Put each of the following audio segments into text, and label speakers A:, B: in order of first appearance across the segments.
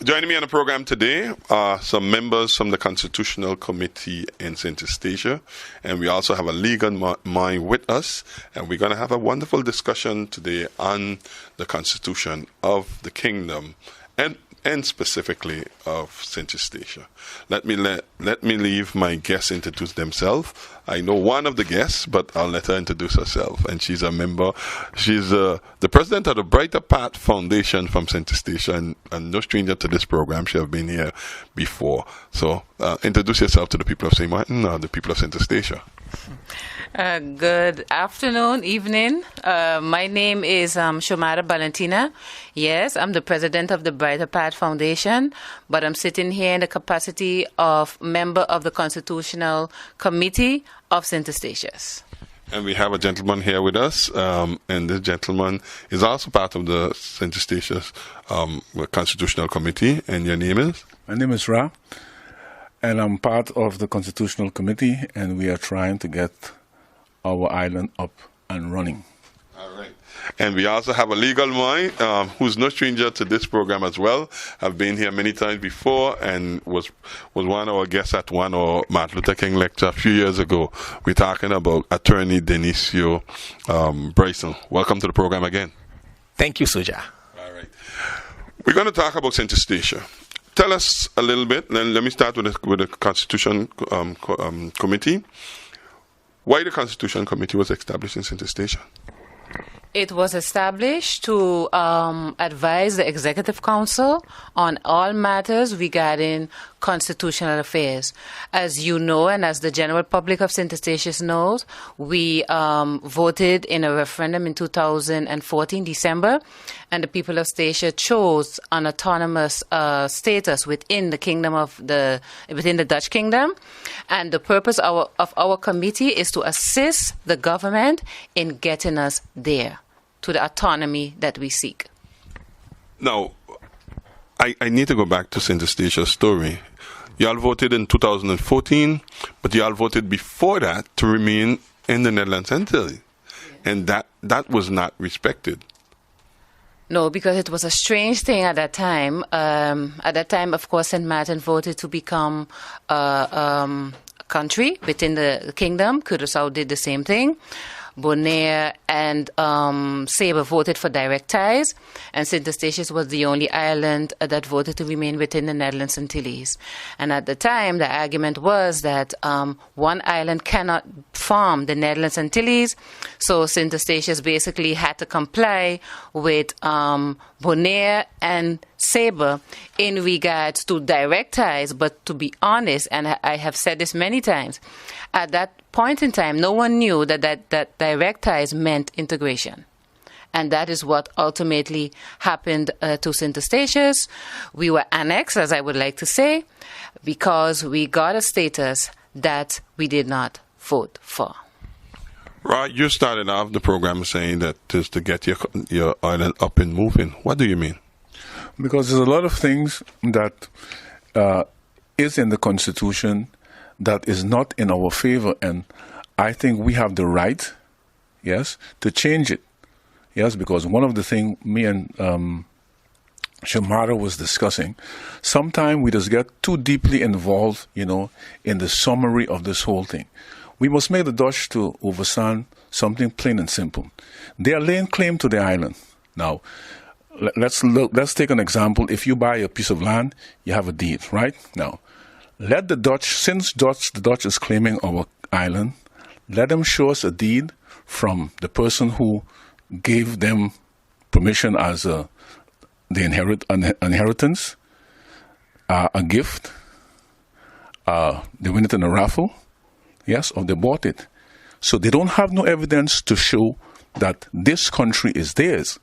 A: Joining me on the program today are some members from the Constitutional Committee in St. Eustatius, and we also have a legal mind with us, and we're going to have a wonderful discussion today on the Constitution of the Kingdom and specifically of St. Eustatius. Let me leave my guests introduce themselves. I know one of the guests, but I'll let her introduce herself. And she's a member. She's the president of the Brighter Path Foundation from St. Eustatius, and no stranger to this program. She has been here before. So introduce yourself to the people of St. Martin or the people of St. Eustatius.
B: Good afternoon, evening. My name is Shomara Valentina. Yes, I'm the president of the Brighter Path Foundation, but I'm sitting here in the capacity of member of the Constitutional Committee of St. Eustatius.
A: And we have a gentleman here with us, and this gentleman is also part of the St. Eustatius Constitutional Committee. And your name is?
C: My name is Ra, and I'm part of the Constitutional Committee, and we are trying to get our island up and running.
A: All right. And we also have a legal mind who's no stranger to this program as well. I've been here many times before and was one of our guests at one of Martin Luther King lecture a few years ago. We're talking about Attorney Denisio Bryson. Welcome to the program again.
D: Thank you, Suja.
A: All right. We're going to talk about St. Eustatius. Tell us a little bit, and let me start with the Constitution Committee. Why the Constitution Committee was established in St. Eustatius?
B: It was established to advise the Executive Council on all matters regarding constitutional affairs. As you know, and as the general public of St. Eustatius knows, we voted in a referendum in 2014, December, and the people of Statia chose an autonomous status within the within the Dutch Kingdom. And the purpose of our committee is to assist the government in getting us there, to the autonomy that we seek.
A: Now, I need to go back to St. Eustatius' story. Y'all voted in 2014, but y'all voted before that to remain in the Netherlands Antilles. And that was not respected.
B: No, because it was a strange thing at that time. At that time, of course, St. Martin voted to become a country within the kingdom. Curaçao did the same thing. Bonaire and Saba voted for direct ties, and St. Eustatius was the only island that voted to remain within the Netherlands Antilles. And at the time, the argument was that one island cannot form the Netherlands Antilles, so St. Eustatius basically had to comply with Bonaire and Saba in regards to direct ties. But to be honest, and I have said this many times, at that point in time, no one knew that direct ties meant integration. And that is what ultimately happened to St. Eustatius. We were annexed, as I would like to say, because we got a status that we did not vote for.
A: Right, you started off the program saying that just to get your island up and moving. What do you mean?
C: Because there's a lot of things that is in the Constitution that is not in our favor, and I think we have the right, yes, to change it. Yes, because one of the things me and Shamara was discussing, sometimes we just get too deeply involved, in the summary of this whole thing. We must make the Dutch to understand something plain and simple. They are laying claim to the island. Now, let's take an example. If you buy a piece of land, you have a deed, right? Now, let the Dutch, since the Dutch is claiming our island, let them show us a deed from the person who gave them permission as the inheritance, a gift, they win it in a raffle, yes, or they bought it. So they don't have no evidence to show that this country is theirs.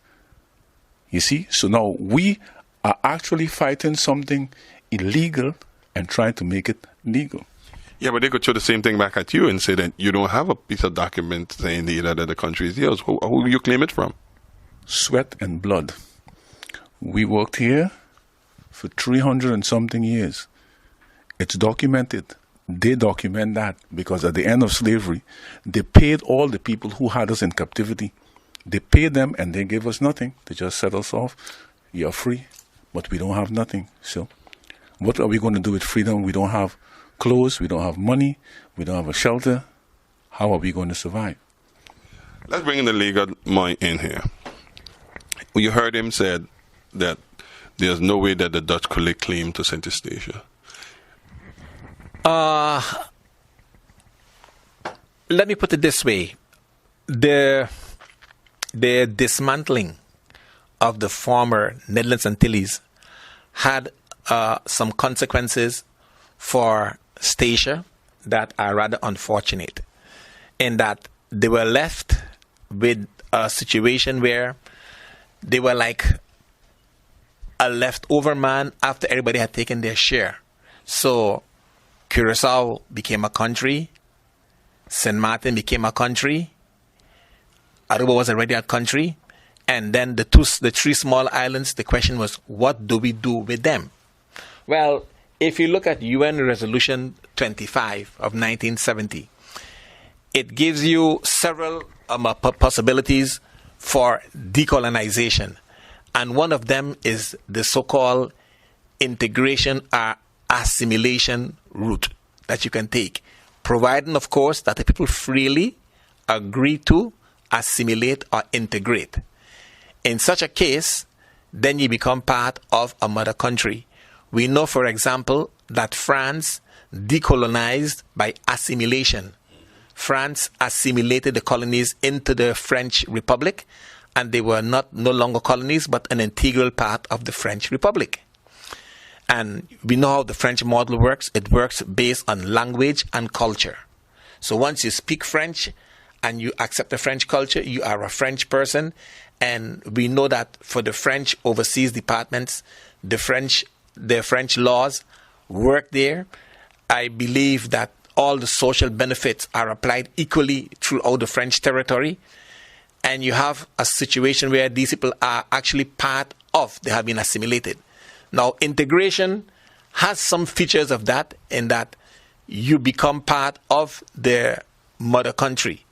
C: You see? So now we are actually fighting something illegal and trying to make it legal.
A: Yeah, but they could throw the same thing back at you and say that you don't have a piece of document saying that the country is yours. Who you claim it from?
C: Sweat and blood. We worked here for 300 and something years. It's documented. They document that because at the end of slavery, they paid all the people who had us in captivity. They paid them and they gave us nothing. They just set us off. You're free. but we don't have nothing. So what are we going to do with freedom? We don't have clothes, we don't have money, we don't have a shelter. How are we going to survive?
A: Let's bring in the legal mind in here. You heard him said that there's no way that the Dutch could lay claim to St. Eustatia.
D: Let me put it this way. The dismantling of the former Netherlands Antilles had some consequences for Statia that are rather unfortunate, in that they were left with a situation where they were like a leftover man after everybody had taken their share. So Curaçao became a country, St. Martin became a country, Aruba was already a country, and then the three small islands, the question was, what do we do with them? Well, if you look at UN Resolution 25 of 1970, it gives you several possibilities for decolonization. And one of them is the so-called integration or assimilation route that you can take, providing, of course, that the people freely agree to assimilate or integrate. In such a case, then you become part of a mother country. We know, for example, that France decolonized by assimilation. France assimilated the colonies into the French Republic, and they were no longer colonies, but an integral part of the French Republic. And we know how the French model works. It works based on language and culture. So once you speak French and you accept the French culture, you are a French person. And we know that for the French overseas departments, the French laws work there. I believe that all the social benefits are applied equally throughout the French territory. And you have a situation where these people are actually part of, they have been assimilated. Now, integration has some features of that, in that you become part of their mother country.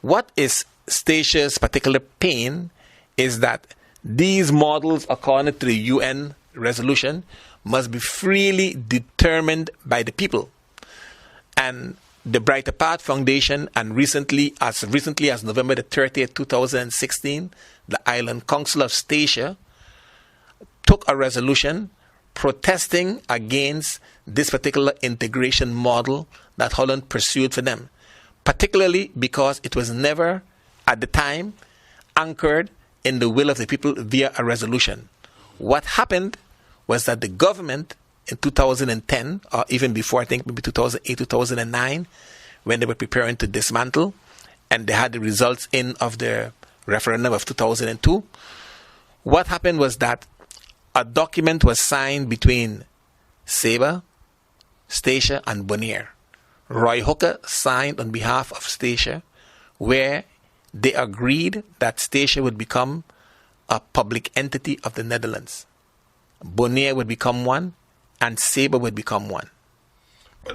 D: What is Statia's particular pain is that these models, according to the UN resolution, must be freely determined by the people. And the Brighter Path Foundation, and as recently as November the 30th, 2016, the Island Council of Statia took a resolution protesting against this particular integration model that Holland pursued for them, particularly because it was never, at the time, anchored in the will of the people via a resolution. What happened was that the government in 2010, or even before, I think maybe 2008, 2009, when they were preparing to dismantle, and they had the results in of the referendum of 2002, what happened was that a document was signed between Sabre, Statia, and Bonaire. Roy Hooker signed on behalf of Statia, where they agreed that Statia would become a public entity of the Netherlands. Bonaire would become one, and Sabre would become one.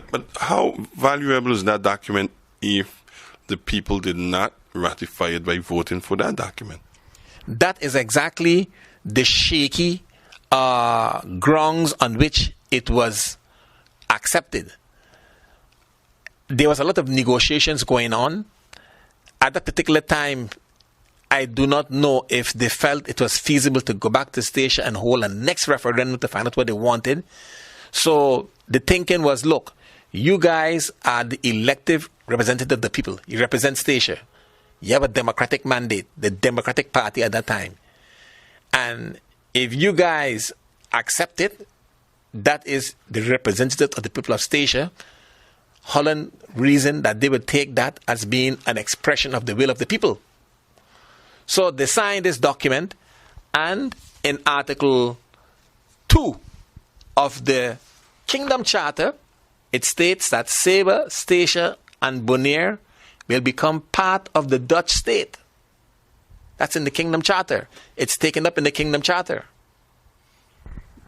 A: But how valuable is that document if the people did not ratify it by voting for that document?
D: That is exactly the shaky grounds on which it was accepted. There was a lot of negotiations going on. At that particular time, I do not know if they felt it was feasible to go back to Statia and hold a next referendum to find out what they wanted. So the thinking was, look, you guys are the elective representative of the people. You represent Statia. You have a democratic mandate, the Democratic Party at that time. And if you guys accept it, that is the representative of the people of Statia. Holland reasoned that they would take that as being an expression of the will of the people. So they signed this document, and in Article 2 of the Kingdom Charter, it states that Sabre, Statia, and Bonaire will become part of the Dutch state. That's in the Kingdom Charter. It's taken up in the Kingdom Charter.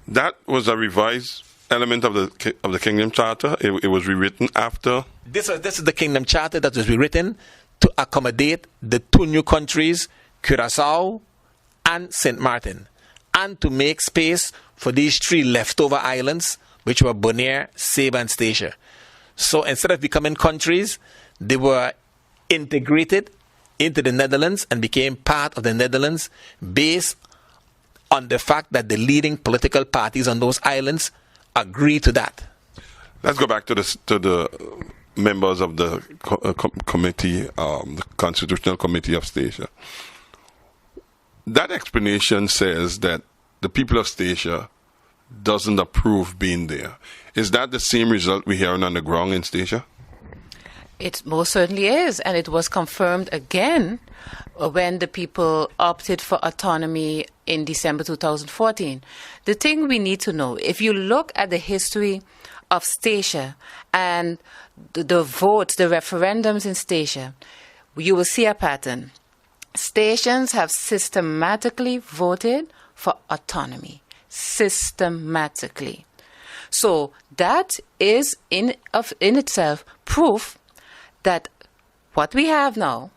A: That was a revised element of the Kingdom Charter. It was rewritten after.
D: This is the Kingdom Charter that was rewritten to accommodate the two new countries, Curaçao and St. Martin. and to make space for these 3 leftover islands, which were Bonaire, Saba, and Statia. So instead of becoming countries, they were integrated into the Netherlands and became part of the Netherlands based on the fact that the leading political parties on those islands agreed to that.
A: Let's go back to the members of the committee, the Constitutional Committee of Statia. That explanation says that the people of Statia doesn't approve being there. Is that the same result we're hearing on the ground in Statia?
B: It most certainly is, and it was confirmed again when the people opted for autonomy in December 2014. The thing we need to know, if you look at the history of Statia and the votes, the referendums in Statia, you will see a pattern. Statians have systematically voted for autonomy. Systematically. So that is in itself proof that what we have now,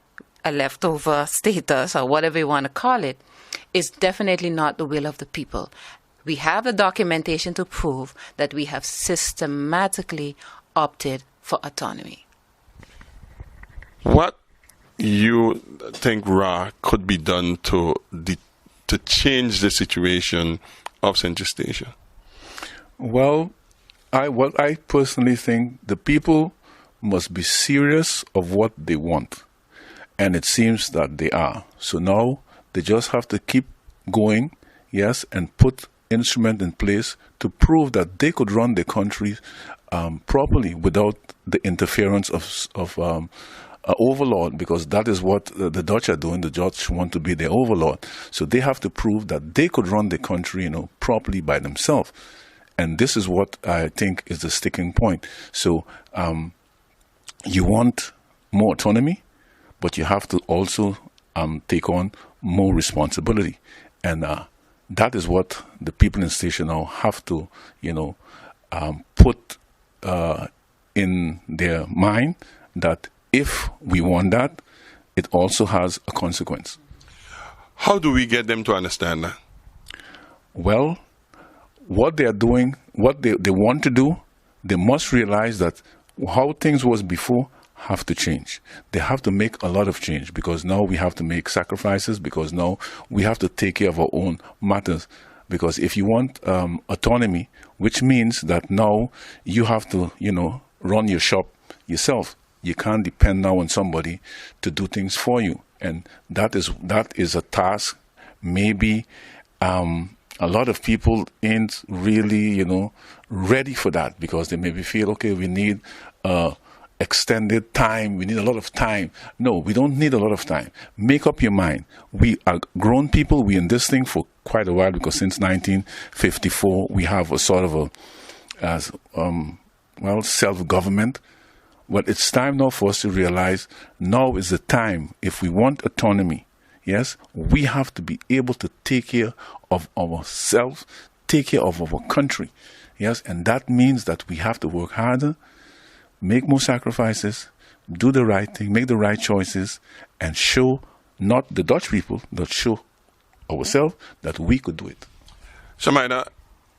B: a leftover status or whatever you want to call it, is definitely not the will of the people. We have the documentation to prove that we have systematically opted for autonomy.
A: What you think, Ra, could be done to change the situation of Central Statia?
C: Well, what I personally think, the people must be serious of what they want. And it seems that they are. So now they just have to keep going, yes, and put instrument in place to prove that they could run the country properly without the interference of an overlord, because that is what the Dutch are doing. The Dutch want to be their overlord. So they have to prove that they could run the country, properly by themselves. And this is what I think is the sticking point. So you want more autonomy, but you have to also take on more responsibility. And that is what the people in Statia now have to, put in their mind, that if we want that, it also has a consequence.
A: How do we get them to understand that?
C: Well, what they are doing, what they want to do, they must realize that how things was before have to change. They have to make a lot of change, because now we have to make sacrifices, because now we have to take care of our own matters. Because if you want autonomy, which means that now you have to, run your shop yourself. You can't depend now on somebody to do things for you. And that is a task. Maybe a lot of people ain't really, ready for that, because they maybe feel, okay, we need extended time. We need a lot of time. No, we don't need a lot of time. Make up your mind. We are grown people. We're in this thing for quite a while, because since 1954, we have a sort of self-government. But it's time now for us to realize now is the time. If we want autonomy, yes, we have to be able to take care of ourselves, take care of our country. Yes, and that means that we have to work harder, make more sacrifices, do the right thing, make the right choices, and show not the Dutch people, but show ourselves that we could do it.
A: Shamaida,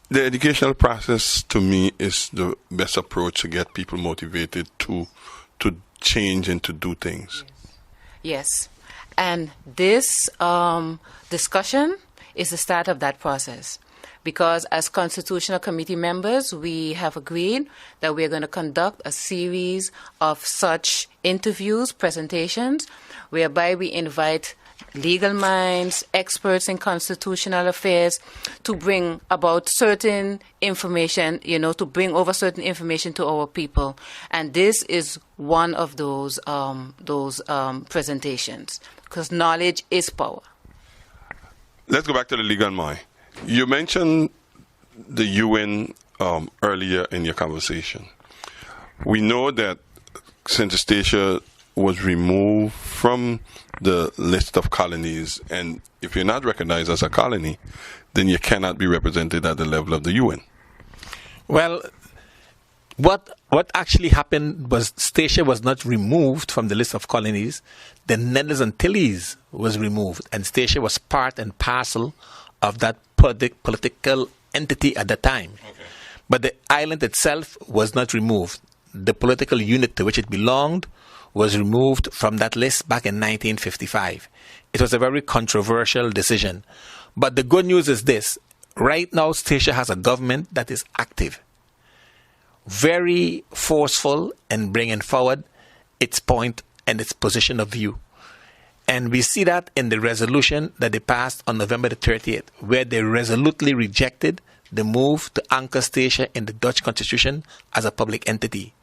A: the educational process to me is the best approach to get people motivated to change and to do things.
B: Yes. And this discussion is the start of that process. Because as Constitutional Committee members, we have agreed that we're going to conduct a series of such interviews, presentations, whereby we invite legal minds, experts in constitutional affairs, to bring about certain information, to bring over certain information to our people. And this is one of those presentations, because knowledge is power.
A: Let's go back to the legal mind. You mentioned the UN earlier in your conversation. We know that Sint Statia was removed from the list of colonies, and if you're not recognized as a colony, then you cannot be represented at the level of the UN.
D: Well, what actually happened was Statia was not removed from the list of colonies. The Netherlands Antilles was removed, and Statia was part and parcel of that political entity at the time.
A: Okay.
D: But the island itself was not removed. The political unit to which it belonged was removed from that list back in 1955. It was a very controversial decision. But the good news is this. Right now, Statia has a government that is active, very forceful in bringing forward its point and its position of view. And we see that in the resolution that they passed on November the 30th, where they resolutely rejected the move to anchor Statia in the Dutch constitution as a public entity.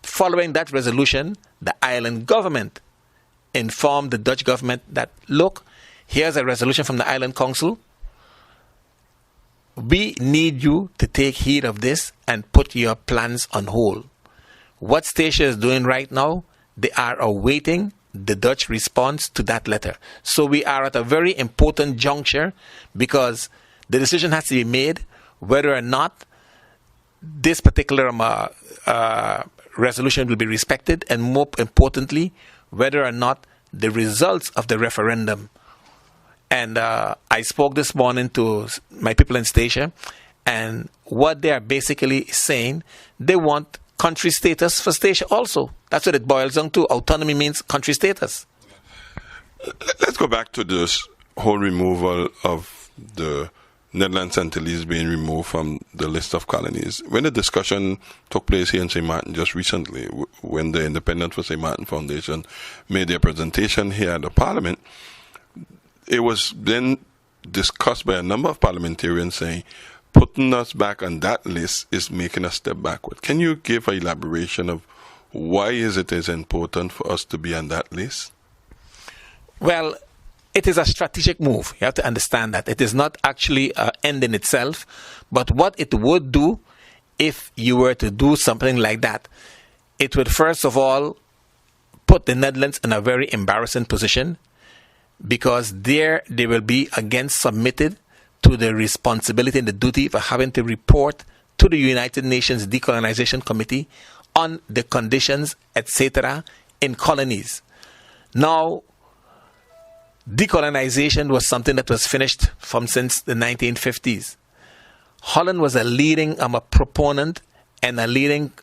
D: Following that resolution, the island government informed the Dutch government that, look, here's a resolution from the Island Council. We need you to take heed of this and put your plans on hold. What Statia is doing right now, they are awaiting the Dutch response to that letter. So we are at a very important juncture because the decision has to be made whether or not this particular resolution will be respected, and more importantly, whether or not the results of the referendum. And I spoke this morning to my people in Statia, and what they are basically saying, they want country status for Statia also. That's what it boils down to. Autonomy means country status.
A: Let's go back to this whole removal of the Netherlands Antilles being removed from the list of colonies. When the discussion took place here in St. Martin just recently, when the Independent for St. Martin Foundation made their presentation here at the Parliament, it was then discussed by a number of parliamentarians saying, putting us back on that list is making us step backward. Can you give an elaboration of why is it important for us to be on that list?
D: Well, it is a strategic move. You have to understand that. It is not actually an end in itself, but what it would do if you were to do something like that, it would first of all put the Netherlands in a very embarrassing position, because there they will be again submitted to the responsibility and the duty for having to report to the United Nations Decolonization Committee on the conditions, etc., in colonies. Now, decolonization was something that was finished since the 1950s. Holland was a leading proponent and a leading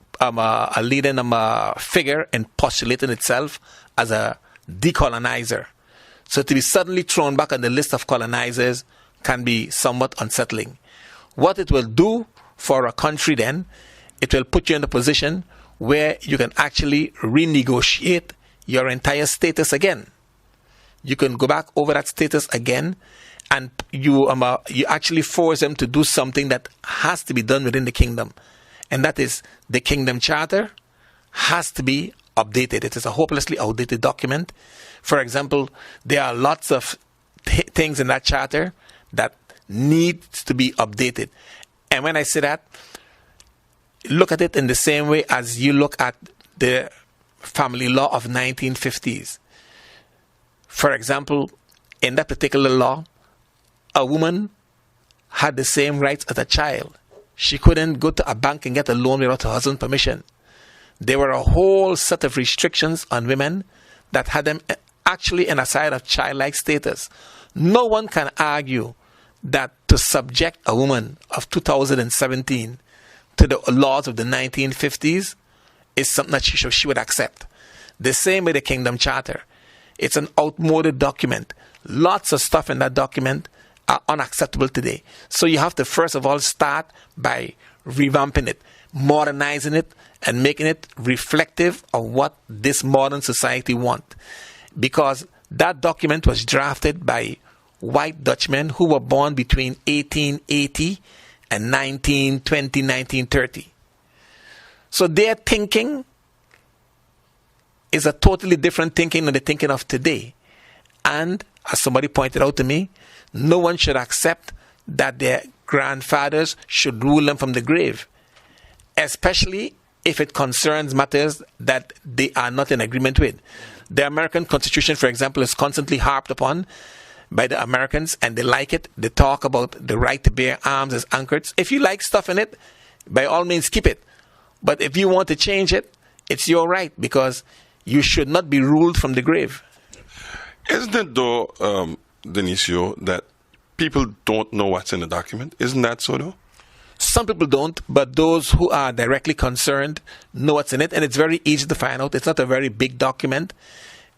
D: figure in postulating itself as a decolonizer. So to be suddenly thrown back on the list of colonizers can be somewhat unsettling. What it will do for a country then, it will put you in a position where you can actually renegotiate your entire status again. You can go back over that status again, and you actually force them to do something that has to be done within the kingdom. And that is, the Kingdom Charter has to be updated. It is a hopelessly outdated document. For example, there are lots of things in that charter that need to be updated. And when I say that, look at it in the same way as you look at the family law of 1950s. For example, in that particular law, a woman had the same rights as a child. She couldn't go to a bank and get a loan without her husband's permission. There were a whole set of restrictions on women that had them actually in a side of childlike status. No one can argue that to subject a woman of 2017 to the laws of the 1950s is something that she would accept. The same with the Kingdom Charter. It's an outmoded document. Lots of stuff in that document are unacceptable today. So you have to first of all start by revamping it, modernizing it, and making it reflective of what this modern society wants. Because that document was drafted by white Dutchmen who were born between 1880 and 1920, 1930. So their thinking is a totally different thinking than the thinking of today. And as somebody pointed out to me, no one should accept that their grandfathers should rule them from the grave, especially if it concerns matters that they are not in agreement with. The American Constitution, for example, is constantly harped upon by the Americans, and they like it. They talk about the right to bear arms as anchors. If you like stuff in it, by all means keep it. But if you want to change it, it's your right, because you should not be ruled from the grave.
A: Isn't it though, Denisio, that people don't know what's in the document. Isn't that so, though?
D: Some people don't, but those who are directly concerned know what's in it, and it's very easy to find out. It's not a very big document.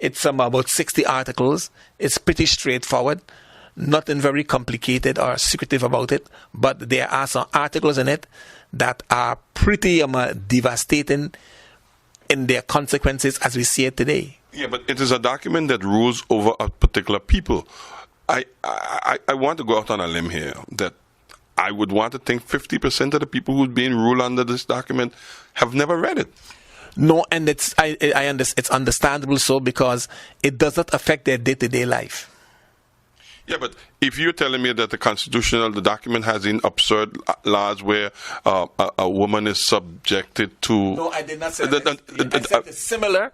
D: It's about 60 articles. It's pretty straightforward, nothing very complicated or secretive about it, but there are some articles in it that are pretty devastating in their consequences as we see it today.
A: Yeah, but it is a document that rules over a particular people. I want to go out on a limb here that I would want to think 50% of the people who's being ruled under this document have never read it.
D: No, and it's understandable so, because it does not affect their day-to-day life.
A: Yeah, but if you're telling me that the document has in absurd laws where a woman is subjected to...
D: No, I did not say that. I said it's similar.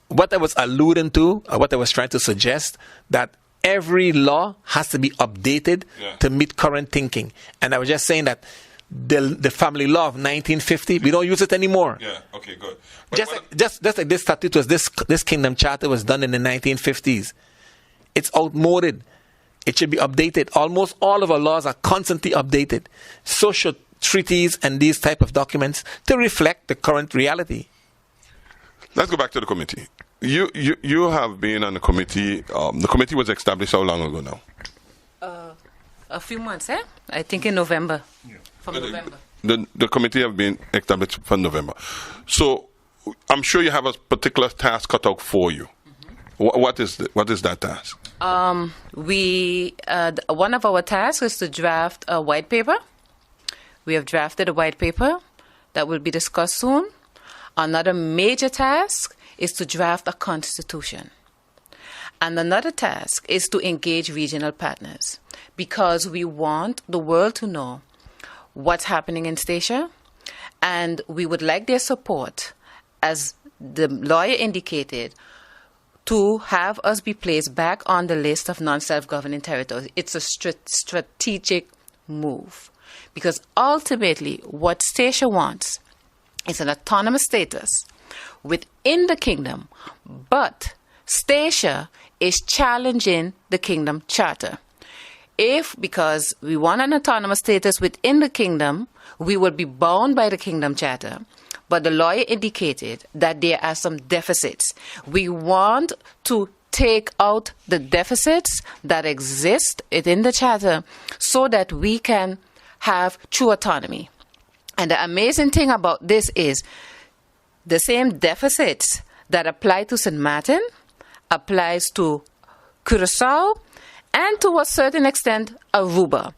D: What I was alluding to, what I was trying to suggest, that every law has to be updated to meet current thinking. And I was just saying that the family law of 1950, we don't use it anymore.
A: Yeah, okay, good.
D: Just like this statute was, this kingdom charter was done in the 1950s. It's outmoded. It should be updated. Almost all of our laws are constantly updated. So should treaties and these type of documents to reflect the current reality.
A: Let's go back to the committee. You have been on the committee. The committee was established how long ago now?
B: A few months, I think in November. Yeah. From November.
A: The committee have been established from November. So I'm sure you have a particular task cut out for you. Mm-hmm. What is that task?
B: One of our tasks is to draft a white paper. We have drafted a white paper that will be discussed soon. Another major task is to draft a constitution. And another task is to engage regional partners, because we want the world to know what's happening in Statia, and we would like their support, as the lawyer indicated, to have us be placed back on the list of non-self-governing territories. It's a strategic move, because ultimately what Statia wants is an autonomous status within the kingdom, but Statia is challenging the kingdom charter. Because we want an autonomous status within the kingdom, we will be bound by the kingdom charter. But the lawyer indicated that there are some deficits. We want to take out the deficits that exist within the charter so that we can have true autonomy. And the amazing thing about this is the same deficits that apply to St. Martin applies to Curacao and to a certain extent Aruba.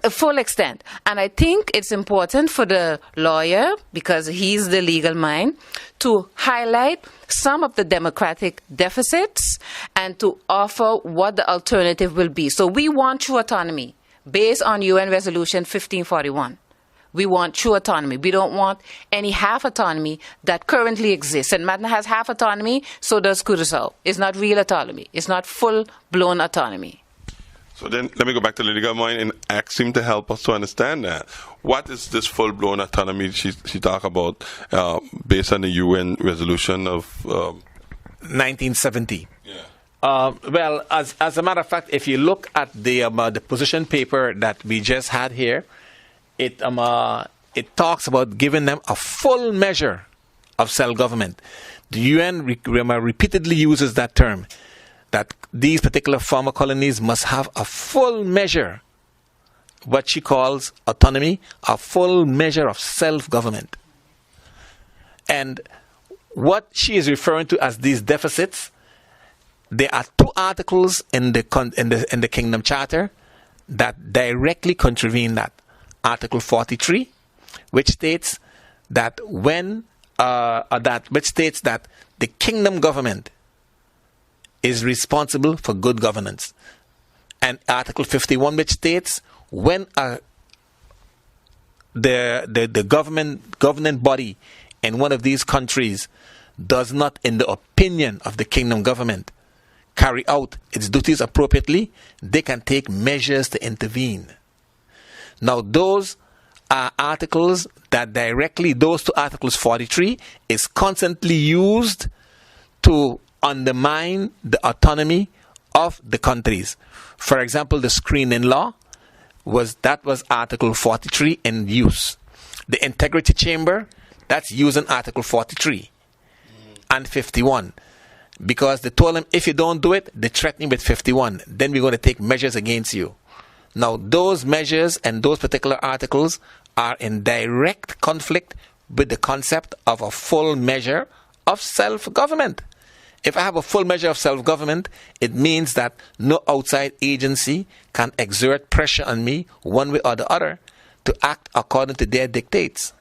B: A full extent. And I think it's important for the lawyer, because he's the legal mind, to highlight some of the democratic deficits and to offer what the alternative will be. So we want true autonomy based on UN Resolution 1541. We want true autonomy. We don't want any half autonomy that currently exists. And Martin has half autonomy, so does Curacao. It's not real autonomy. It's not full-blown autonomy.
A: So then let me go back to the legal mind and ask him to help us to understand that. What is this full-blown autonomy she talked about based on the UN resolution of...
D: 1970.
A: Yeah.
D: Well, as a matter of fact, if you look at the position paper that we just had here, it talks about giving them a full measure of self-government. The UN repeatedly uses that term, that these particular former colonies must have a full measure, what she calls autonomy, a full measure of self-government. And what she is referring to as these deficits, there are two articles in the Kingdom Charter that directly contravene that. Article 43, which states that that the kingdom government is responsible for good governance, and Article 51, which states when the governing body in one of these countries does not, in the opinion of the kingdom government, carry out its duties appropriately, they can take measures to intervene. Now, those are articles that those two articles 43 is constantly used to undermine the autonomy of the countries. For example, the screening law was Article 43 in use. The integrity chamber, that's using Article 43 and 51. Because they told them, if you don't do it, they threaten you with 51. Then we're going to take measures against you. Now, those measures and those particular articles are in direct conflict with the concept of a full measure of self-government. If I have a full measure of self-government, it means that no outside agency can exert pressure on me one way or the other to act according to their dictates.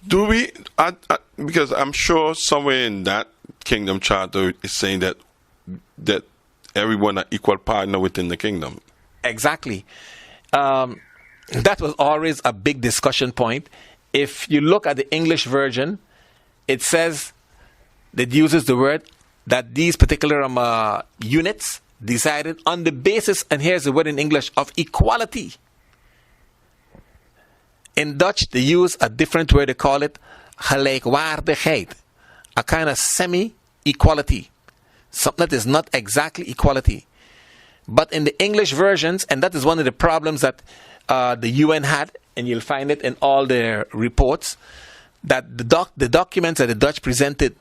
A: Do we, because I'm sure somewhere in that kingdom charter is saying that everyone are equal partner within the kingdom.
D: Exactly. That was always a big discussion point. If you look at the English version, it says, it uses the word that these particular units decided on the basis, and here's the word in English, of equality. In Dutch, they use a different word. They call it gelijkwaardigheid, a kind of semi-equality, something that is not exactly equality. But in the English versions, and that is one of the problems that the UN had, and you'll find it in all their reports, that the documents that the Dutch presented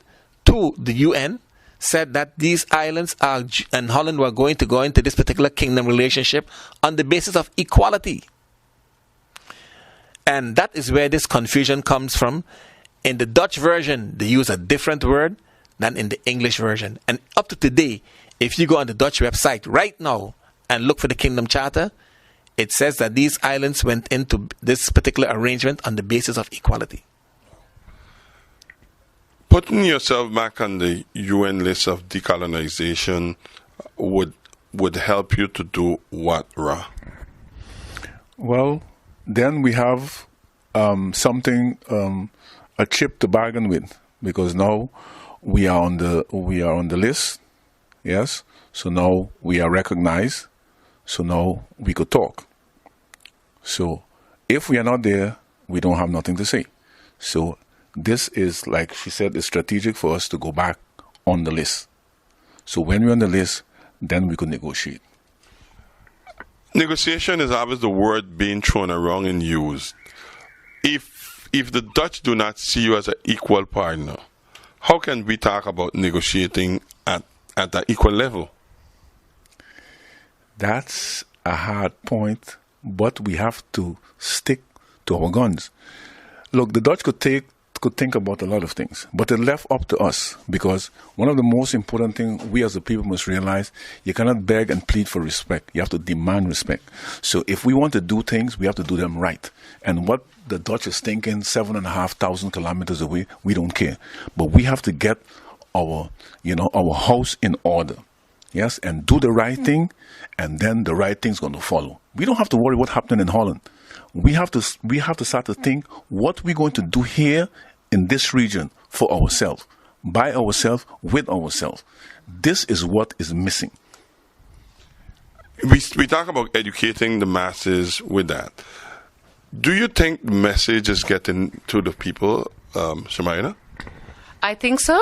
D: to the UN said that these islands and Holland were going to go into this particular kingdom relationship on the basis of equality. And that is where this confusion comes from. In the Dutch version, they use a different word than in the English version. And up to today, if you go on the Dutch website right now and look for the Kingdom Charter, it says that these islands went into this particular arrangement on the basis of equality.
A: Putting yourself back on the UN list of decolonization would help you to do what, Ra?
C: Well, then we have something, a chip to bargain with, because now we are on the list. Yes, so now we are recognized. So now we could talk. So if we are not there, we don't have nothing to say. So this is, like she said, it's strategic for us to go back on the list. So when we're on the list, then we could negotiate.
A: Negotiation is always the word being thrown around and used. If the Dutch do not see you as an equal partner, how can we talk about negotiating at that equal level?
C: That's a hard point, but we have to stick to our guns. Look, the Dutch could think about a lot of things, but it left up to us, because one of the most important things we as a people must realize, you cannot beg and plead for respect. You have to demand respect. So if we want to do things, we have to do them right. And what the Dutch is thinking 7,500 kilometers away, we don't care. But we have to get our house in order. Yes, and do the right thing, and then the right thing's going to follow. We don't have to worry what happened in Holland. We have to start to think what we're going to do here in this region for ourselves, by ourselves, with ourselves. This is what is missing.
A: We talk about educating the masses with that. Do you think the message is getting to the people, Shemaina?
B: I think so,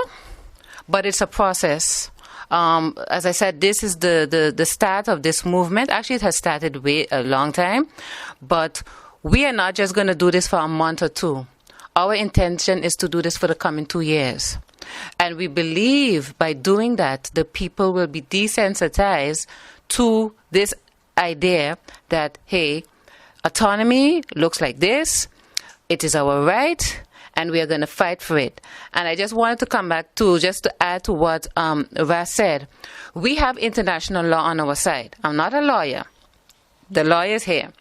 B: but it's a process. As I said, this is the start of this movement. Actually, it has started a long time, but we are not just going to do this for a month or two. Our intention is to do this for the coming 2 years. And we believe by doing that, the people will be desensitized to this idea that, hey, autonomy looks like this, it is our right, and we are going to fight for it. And I just wanted to come back just to add to what Ras said. We have international law on our side. I'm not a lawyer. The lawyer is here.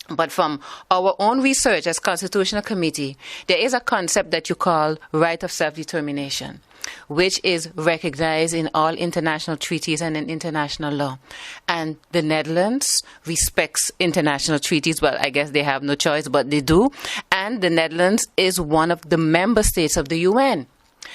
B: But from our own research as Constitutional Committee, there is a concept that you call right of self-determination, which is recognized in all international treaties and in international law. And the Netherlands respects international treaties. Well, I guess they have no choice, but they do. And the Netherlands is one of the member states of the UN.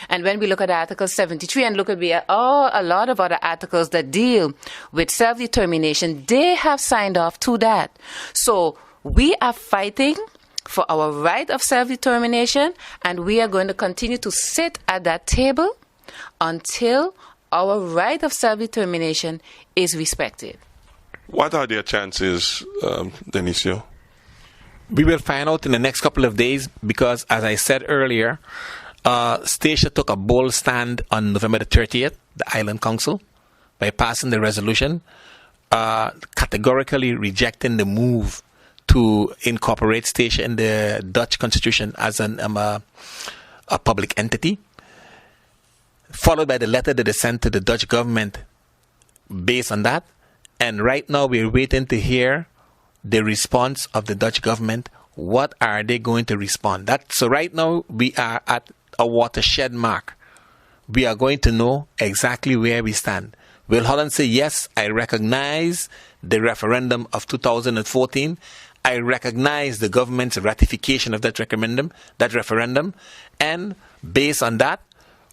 B: And when we look at Article 73 and look at a lot of other articles that deal with self-determination, they have signed off to that. So we are fighting for our right of self-determination, and we are going to continue to sit at that table until our right of self-determination is respected.
A: What are their chances, Denisio?
D: We will find out in the next couple of days because, as I said earlier, Statia took a bold stand on November the 30th, the Island Council, by passing the resolution categorically rejecting the move to incorporate Statia in the Dutch constitution as a public entity, followed by the letter that they sent to the Dutch government based on that. And right now we're waiting to hear the response of the Dutch government. What are they going to respond? So right now we are at a watershed mark. We are going to know exactly where we stand. Will Holland say, yes, I recognize the referendum of 2014. I recognize the government's ratification of that referendum. And based on that,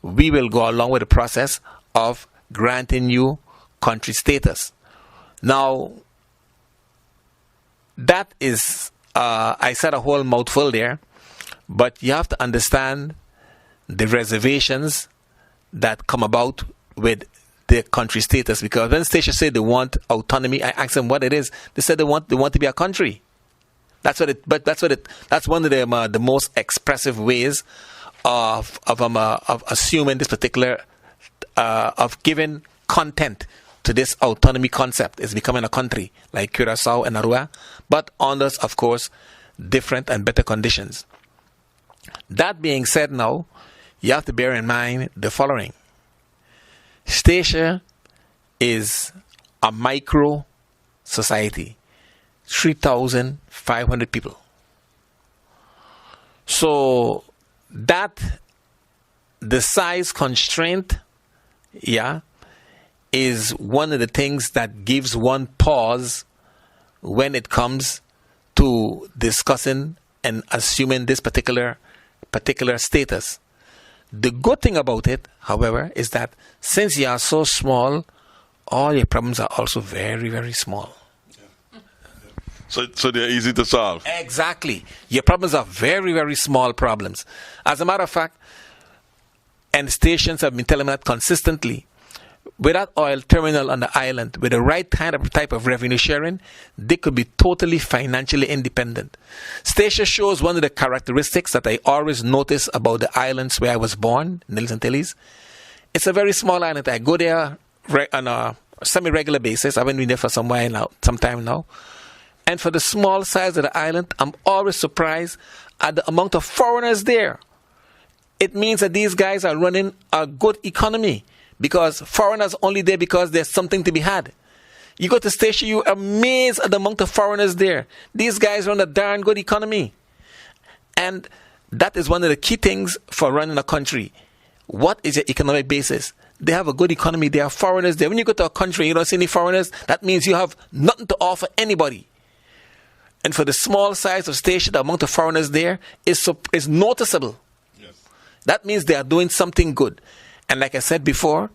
D: we will go along with the process of granting you country status. Now, that is, I said a whole mouthful there, but you have to understand the reservations that come about with the country status. Because when Statia said they want autonomy, I asked them what it is. They said they want to be a country. That's one of the most expressive ways of assuming this particular of giving content to this autonomy concept is becoming a country like Curaçao and Aruba, but under, of course, different and better conditions. That being said, now you have to bear in mind the following: Statia is a micro society, 3,500 people. So that the size constraint, is one of the things that gives one pause when it comes to discussing and assuming this particular status. The good thing about it, however, is that since you are so small, all your problems are also very, very small.
A: So they're easy to solve.
D: Exactly. Your problems are very, very small problems. As a matter of fact, and stations have been telling me that consistently, with that oil terminal on the island, with the right type of revenue sharing, they could be totally financially independent. Statia shows one of the characteristics that I always notice about the islands where I was born, Nils Antilles. It's a very small island. I go there on a semi-regular basis. I've been there for some time now. And for the small size of the island, I'm always surprised at the amount of foreigners there. It means that these guys are running a good economy, because foreigners only there because there's something to be had. You go to Statia, you're amazed at the amount of foreigners there. These guys run a darn good economy. And that is one of the key things for running a country. What is your economic basis? They have a good economy. There are foreigners there. When you go to a country and you don't see any foreigners, that means you have nothing to offer anybody. And for the small size of Statia, the amount of foreigners there is noticeable. Yes. That means they are doing something good. And like I said before,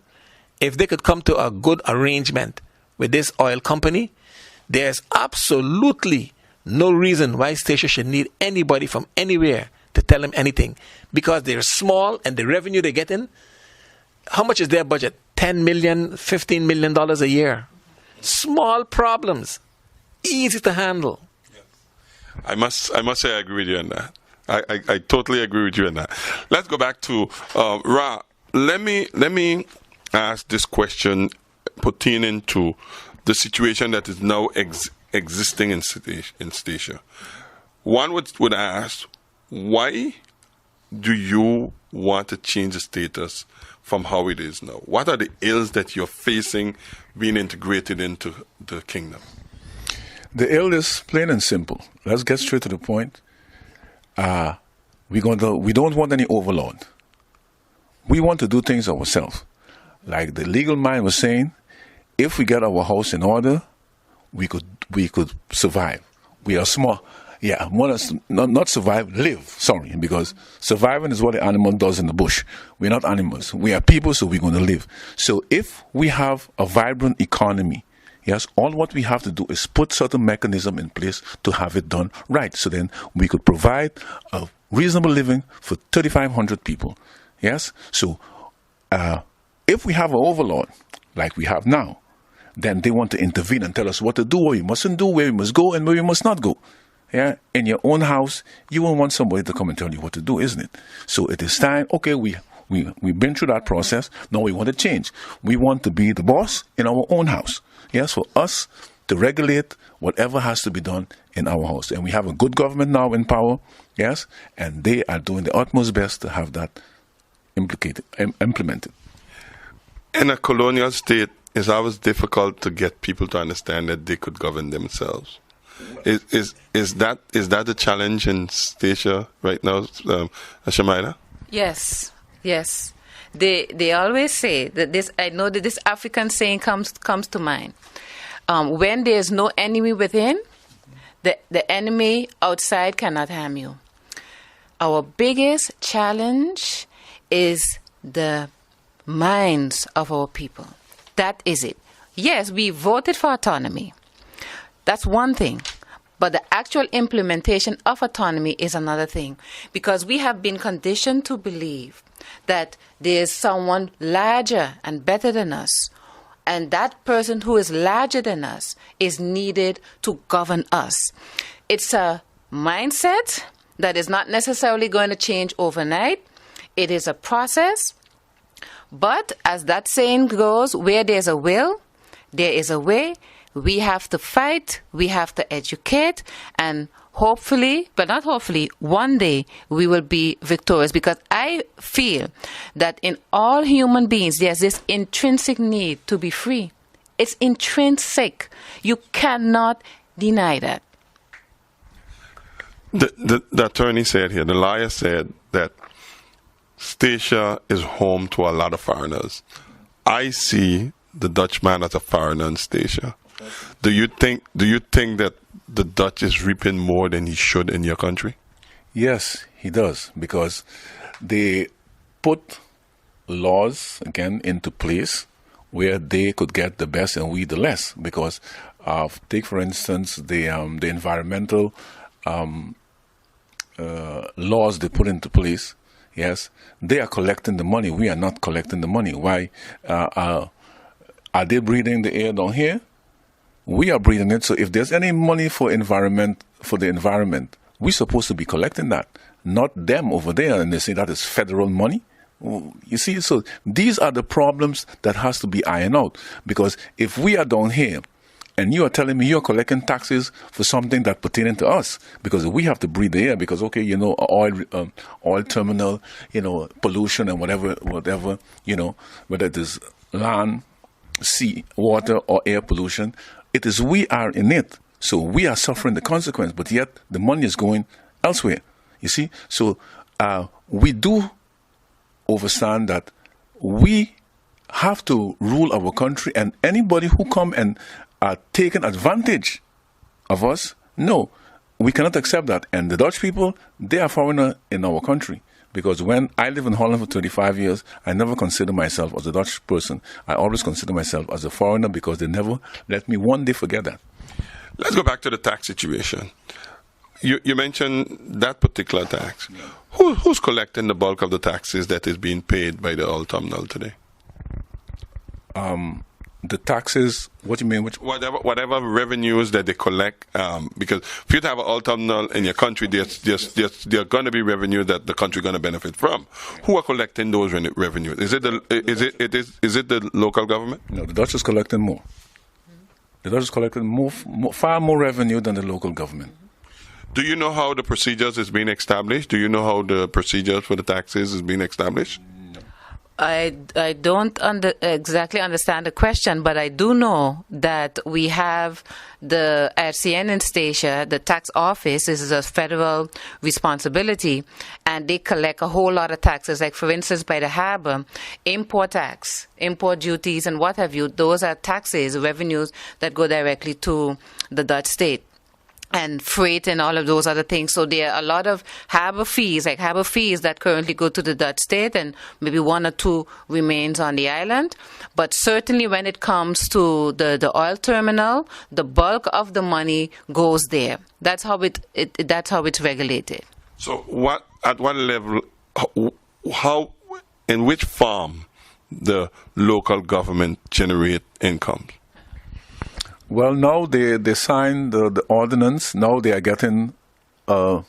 D: if they could come to a good arrangement with this oil company, there's absolutely no reason why Statia should need anybody from anywhere to tell them anything. Because they're small and the revenue they get in, how much is their budget? $10 million, $15 million a year. Small problems. Easy to handle.
A: I must say I agree with you on that. I totally agree with you on that. Let's go back to Ra. Let me ask this question pertaining to the situation that is now existing in Statia. One would ask, why do you want to change the status from how it is now? What are the ills that you're facing being integrated into the kingdom?
C: The ill is plain and simple. Let's get straight to the point. We don't want any overlord. We want to do things ourselves. Like the legal mind was saying, if we get our house in order, we could survive. We are small. Yeah, not survive, live. Sorry, because surviving is what the animal does in the bush. We're not animals. We are people, so we're going to live. So if we have a vibrant economy, yes, all what we have to do is put certain mechanism in place to have it done right. So then we could provide a reasonable living for 3,500 people. Yes, so if we have an overlord, like we have now, then they want to intervene and tell us what to do, what we mustn't do, where we must go, and where we must not go. Yeah, in your own house, you won't want somebody to come and tell you what to do, isn't it? So it is time. Okay, we've been through that process. Now we want to change. We want to be the boss in our own house. Yes, for us to regulate whatever has to be done in our house, and we have a good government now in power. Yes, and they are doing the utmost best to have that implemented.
A: In a colonial state, it's always difficult to get people to understand that they could govern themselves. Is that the challenge in Statia right now, Shamaila?
B: Yes. They always say that this. I know that this African saying comes to mind. When there is no enemy within, the enemy outside cannot harm you. Our biggest challenge is the minds of our people. That is it. Yes, we voted for autonomy. That's one thing. But the actual implementation of autonomy is another thing. Because we have been conditioned to believe that there's someone larger and better than us. And that person who is larger than us is needed to govern us. It's a mindset that is not necessarily going to change overnight. It is a process. But as that saying goes, where there's a will, there is a way. We have to fight, we have to educate, and hopefully, but not hopefully, one day we will be victorious. Because I feel that in all human beings, there's this intrinsic need to be free. It's intrinsic. You cannot deny that.
A: The attorney said here, the lawyer said that Statia is home to a lot of foreigners. I see the Dutchman as a foreigner in Statia. Do you think that the Dutch is reaping more than he should in your country?
C: Yes, he does, because they put laws again into place where they could get the best and we the less. Because take for instance the environmental laws they put into place. Yes, they are collecting the money. We are not collecting the money. Why? Are they breathing the air down here? We are breathing it. So if there's any money for the environment, we're supposed to be collecting that, not them over there. And they say that is federal money. You see, so these are the problems that has to be ironed out. Because if we are down here, and you are telling me you're collecting taxes for something that pertaining to us, because we have to breathe the air, because oil terminal, pollution and whatever, whether it is land, sea, water, or air pollution, we are in it. So we are suffering the consequence, but yet the money is going elsewhere. You see? So we do understand that we have to rule our country, and anybody who come and are taking advantage of us, no, we cannot accept that. And the Dutch people, they are foreigner in our country. Because when I live in Holland for 35 years, I never consider myself as a Dutch person. I always consider myself as a foreigner, because they never let me one day forget that.
A: Let's go back to the tax situation. You mentioned that particular tax. Yeah. Who's collecting the bulk of the taxes that is being paid by the oil terminal today?
C: The taxes, what do you mean?
A: Whatever revenues that they collect, because if you have an oil terminal in your country, there's going to be revenue that the country going to benefit from. Who are collecting those revenues? Is it the local government?
C: No, the Dutch is collecting more. The Dutch is collecting far more revenue than the local government.
A: Do you know how the procedures is being established? Do you know how the procedures for the taxes is being established?
B: I don't exactly understand the question, but I do know that we have the RCN in Statia, the tax office. This is a federal responsibility, and they collect a whole lot of taxes. Like, for instance, by the harbor, import tax, import duties, and what have you. Those are taxes, revenues that go directly to the Dutch state. And freight and all of those other things. So there are a lot of harbor fees that currently go to the Dutch state, and maybe one or two remains on the island. But certainly when it comes to the oil terminal, the bulk of the money goes there. That's how that's how it's regulated.
A: So at what level, how, in which farm the local government generate income?
C: Well, now they signed the ordinance. Now they are getting an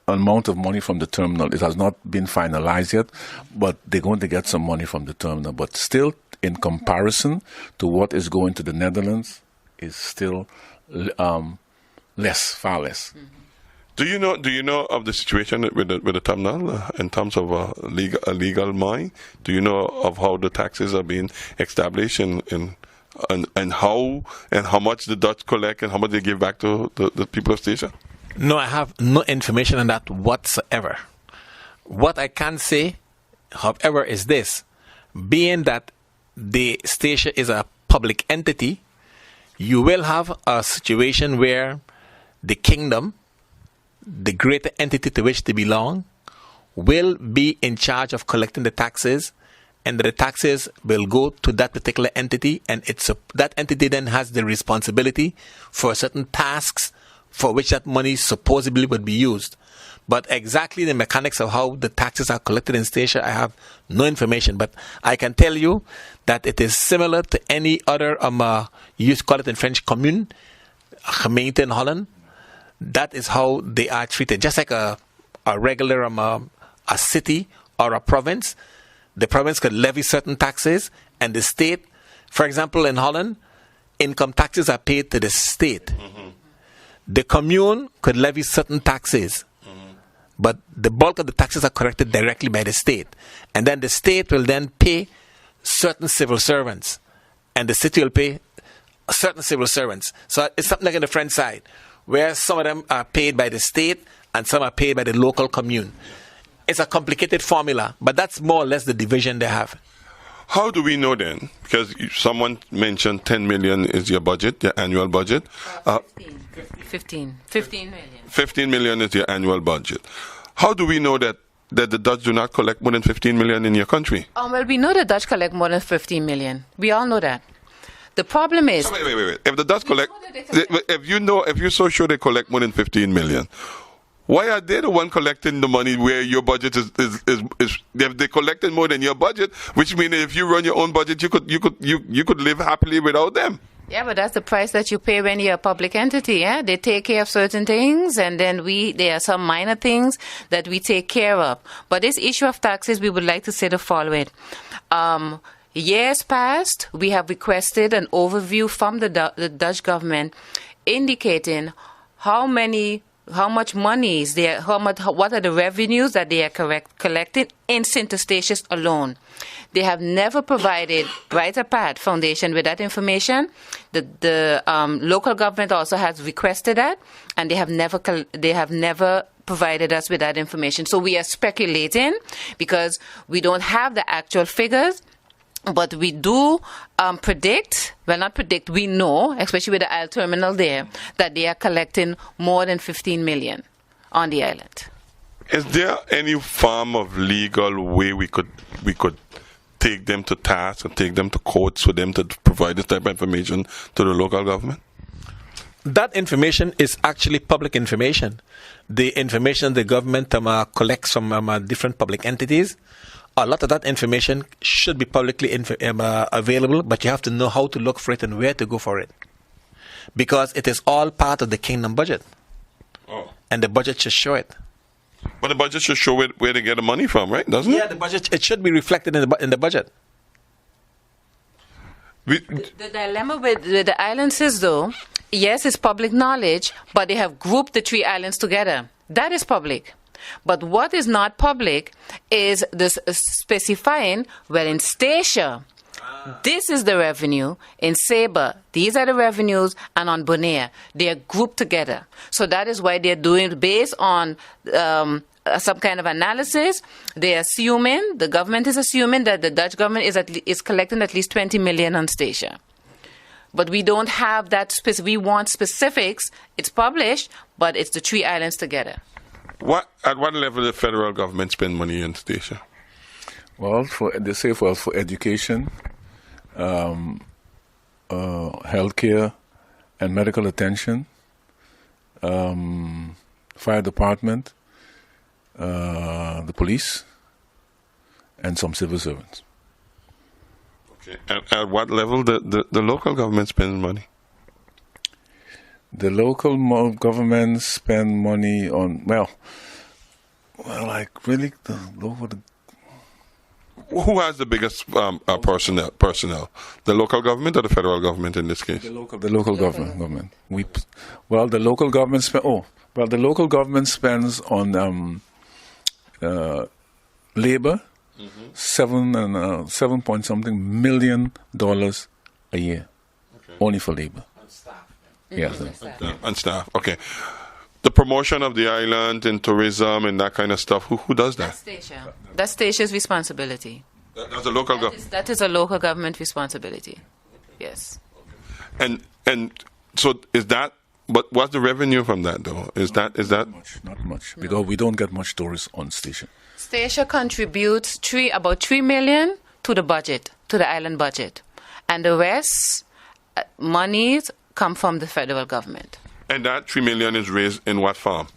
C: amount of money from the terminal. It has not been finalized yet, but they're going to get some money from the terminal. But still, in comparison to what is going to the Netherlands, is still less, far less.
B: Mm-hmm.
A: Do you know of the situation with the terminal in terms of a legal mine? Do you know of how the taxes are being established and how much the Dutch collect and how much they give back to the people of Statia?
D: No, I have no information on that whatsoever. What I can say, however, is this: being that the Statia is a public entity, you will have a situation where the kingdom, the greater entity to which they belong, will be in charge of collecting the taxes, and the taxes will go to that particular entity, and that entity then has the responsibility for certain tasks for which that money supposedly would be used. But exactly the mechanics of how the taxes are collected in Statia, I have no information. But I can tell you that it is similar to any other, you used to call it in French, commune, gemeente in Holland. That is how they are treated. Just like a regular a city or a province, the province could levy certain taxes, and the state, for example, in Holland, income taxes are paid to the state. Mm-hmm. The commune could levy certain taxes, but the bulk of the taxes are collected directly by the state. And then the state will then pay certain civil servants, and the city will pay certain civil servants. So it's something like on the French side, where some of them are paid by the state and some are paid by the local commune. It's a complicated formula, but that's more or less the division they have.
A: How do we know then? Because someone mentioned 10 million is your budget, your annual budget.
B: 15 million.
A: 15 million is your annual budget. How do we know that the Dutch do not collect more than 15 million in your country?
B: Well, we know the Dutch collect more than 15 million. We all know that. The problem is...
A: Wait. If the Dutch collect... If you're so sure they collect more than 15 million, why are they the one collecting the money where your budget is they collected more than your budget, which means if you run your own budget, you could live happily without them.
B: Yeah, but that's the price that you pay when you're a public entity. Yeah, they take care of certain things, and then there are some minor things that we take care of. But this issue of taxes, we would like to say the following. Years past, we have requested an overview from the Dutch government indicating how much money is there, what are the revenues that they are collecting in Sint Eustatius alone. They have never provided Brighter Path Foundation with that information. The local government also has requested that, and they have never provided us with that information. So we are speculating because we don't have the actual figures. But we do we know, especially with the Isle terminal there, that they are collecting more than 15 million on the island.
A: Is there any form of legal way we could take them to task or take them to courts for them to provide this type of information to the local government?
D: That information is actually public information. The information the government collects from different public entities, a lot of that information should be publicly available, but you have to know how to look for it and where to go for it. Because it is all part of the kingdom budget. Oh. And the budget should show it.
A: But the budget should show where they get the money from, right? Doesn't it?
D: Yeah, the budget, it should be reflected in the budget.
B: The dilemma with the islands is, though, yes, it's public knowledge, but they have grouped the 3 islands together. That is public. But what is not public is this specifying, well, in Statia, this is the revenue. In Sabre, these are the revenues. And on Bonaire, they are grouped together. So that is why they're doing it based on some kind of analysis. The government is assuming that the Dutch government is collecting at least 20 million on Statia. But we don't have that we want specifics. It's published, but it's the 3 islands together.
A: At what level the federal government spend money in Statia?
C: Well, for education, healthcare, and medical attention, fire department, the police, and some civil servants.
A: Okay. At what level the local government spends money?
C: The local government spend money on, like really, the local.
A: Who has the biggest personnel? The local government or the federal government in this case?
C: The local government. The local government the local government spends on labor, $7 point something million a year, only for labor.
D: On staff.
C: Yes.
A: And staff. Okay. The promotion of the island and tourism and that kind of stuff. Who does that?
B: That's Statia's responsibility.
A: That's a local government.
B: That is a local government responsibility. Yes.
A: And so is that? But what's the revenue from that though? Is that
C: Not much, because we don't get much tourists on Statia.
B: Statia contributes about $3 million to the budget, to the island budget, and the rest monies come from the federal government.
A: And that $3 million is raised in what farm?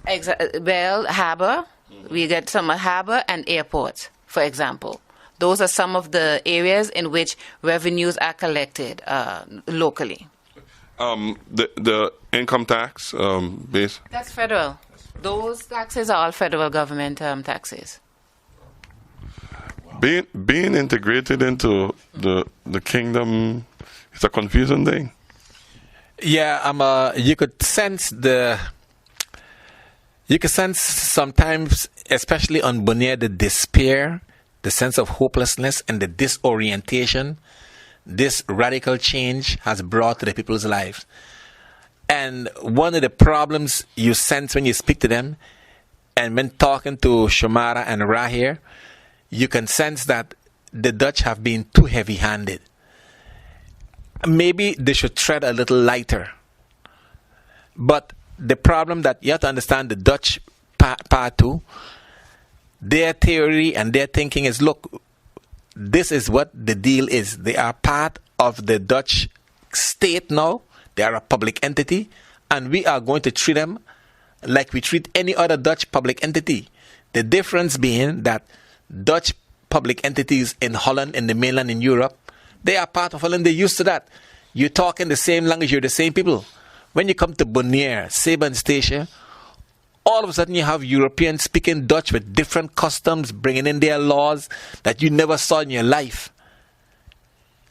B: Well, harbor. We get some harbor and airport, for example. Those are some of the areas in which revenues are collected locally.
A: The income tax base?
B: That's federal. Those taxes are all federal government taxes.
A: Being integrated into the kingdom is a confusing thing.
D: Yeah, you could sense sometimes, especially on Bonaire, the despair, the sense of hopelessness, and the disorientation this radical change has brought to the people's lives. And one of the problems you sense when you speak to them, and when talking to Shomara and Rahir, you can sense that the Dutch have been too heavy-handed. Maybe they should tread a little lighter. But the problem that you have to understand, the Dutch part too, their theory and their thinking is, look, this is what the deal is. They are part of the Dutch state now. They are a public entity, and we are going to treat them like we treat any other Dutch public entity. The difference being that Dutch public entities in Holland, in the mainland, in Europe, they are part of Holland. They're used to that. You talk in the same language. You're the same people. When you come to Bonaire, Saba and Statia, all of a sudden you have Europeans speaking Dutch with different customs, bringing in their laws that you never saw in your life,